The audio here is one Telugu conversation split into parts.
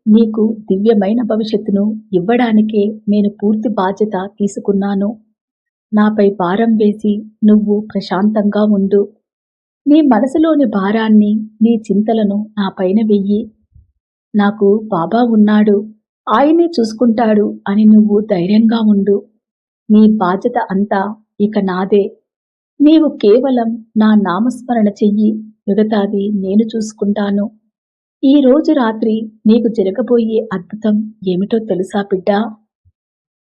నీకు దివ్యమైన భవిష్యత్తును ఇవ్వడానికే నేను పూర్తి బాధ్యత తీసుకున్నాను. నాపై భారం వేసి నువ్వు ప్రశాంతంగా ఉండు. నీ మనసులోని భారాన్ని, నీ చింతలను నా పైన వెయ్యి. నాకు బాబా ఉన్నాడు, ఆయనే చూసుకుంటాడు అని నువ్వు ధైర్యంగా ఉండు. నీ బాధ్యత అంతా ఇక నాదే. నీవు కేవలం నా నామస్మరణ చెయ్యి, మిగతాది నేను చూసుకుంటాను. ఈ రోజు రాత్రి నీకు జరగబోయే అద్భుతం ఏమిటో తెలుసా బిడ్డా?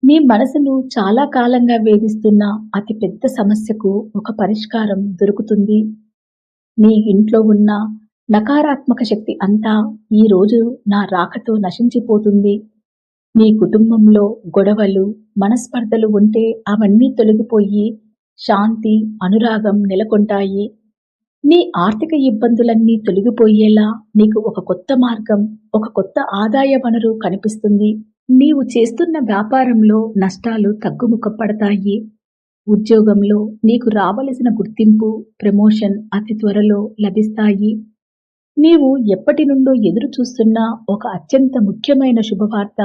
నీ మనసును చాలా కాలంగా వేధిస్తున్న అతి పెద్ద సమస్యకు ఒక పరిష్కారం దొరుకుతుంది. నీ ఇంట్లో ఉన్న నకారాత్మక శక్తి అంతా ఈ రోజు నా రాకతో నశించిపోతుంది. నీ కుటుంబంలో గొడవలు, మనస్పర్ధలు ఉంటే అవన్నీ తొలగిపోయి శాంతి, అనురాగం నెలకొంటాయి. నీ ఆర్థిక ఇబ్బందులన్నీ తొలగిపోయేలా నీకు ఒక కొత్త మార్గం, ఒక కొత్త ఆదాయ వనరు కనిపిస్తుంది. నీవు చేస్తున్న వ్యాపారంలో నష్టాలు తగ్గుముఖం పడతాయి. ఉద్యోగంలో నీకు రావలసిన గుర్తింపు, ప్రమోషన్ అతి త్వరలో లభిస్తాయి. నీవు ఎప్పటి నుండో ఎదురు చూస్తున్న ఒక అత్యంత ముఖ్యమైన శుభవార్త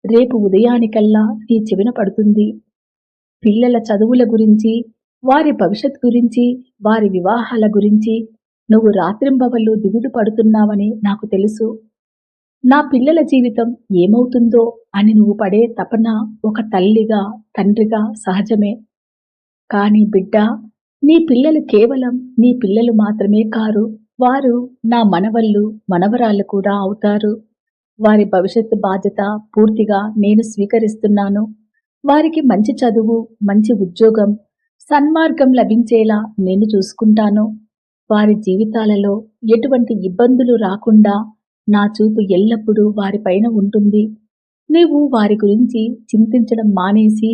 రేపు ఉదయానికల్లా నీ చెవిన పడుతుంది. పిల్లల చదువుల గురించి, వారి భవిష్యత్ గురించి, వారి వివాహాల గురించి నువ్వు రాత్రింబవళ్ళు దిగులు పడుతున్నావని నాకు తెలుసు. నా పిల్లల జీవితం ఏమవుతుందో అని నువ్వు పడే తపన ఒక తల్లిగా, తండ్రిగా సహజమే. కానీ బిడ్డా, నీ పిల్లలు కేవలం నీ పిల్లలు మాత్రమే కారు. వారు నా మనవళ్ళు, మనవరాళ్ళు కూడా అవుతారు. వారి భవిష్యత్తు బాధ్యత పూర్తిగా నేను స్వీకరిస్తున్నాను. వారికి మంచి చదువు, మంచి ఉద్యోగం, సన్మార్గం లభించేలా నేను చూసుకుంటాను. వారి జీవితాలలో ఎటువంటి ఇబ్బందులు రాకుండా నా చూపు ఎల్లప్పుడూ వారిపైన ఉంటుంది. నీవు వారి గురించి చింతించడం మానేసి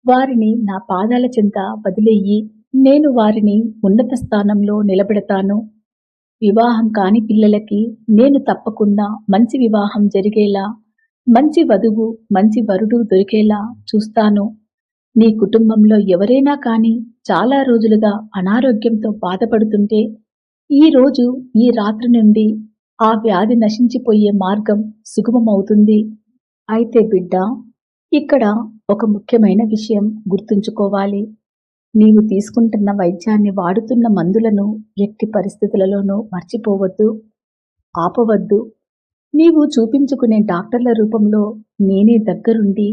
వారిని నా పాదాల చెంత వదిలేయి. నేను వారిని ఉన్నత స్థానంలో నిలబెడతాను. వివాహం కాని పిల్లలకి నేను తప్పకుండా మంచి వివాహం జరిగేలా, మంచి వధువు, మంచి వరుడు దొరికేలా చూస్తాను. నీ కుటుంబంలో ఎవరైనా కానీ చాలా రోజులుగా అనారోగ్యంతో బాధపడుతుంటే ఈ రోజు, ఈ రాత్రి నుండి ఆ వ్యాధి నశించిపోయే మార్గం సుగమమవుతుంది. అయితే బిడ్డ, ఇక్కడ ఒక ముఖ్యమైన విషయం గుర్తుంచుకోవాలి. నీవు తీసుకుంటున్న వైద్యాన్ని, వాడుతున్న మందులను ఎట్టి పరిస్థితులలోనూ మర్చిపోవద్దు, ఆపవద్దు. నీవు చూపించుకునే డాక్టర్ల రూపంలో నేనే దగ్గరుండి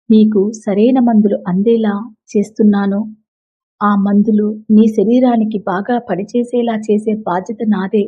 నీకు సరైన మందులు అందేలా చేస్తున్నాను. ఆ మందులు నీ శరీరానికి బాగా పనిచేసేలా చేసే బాధ్యత నాదే.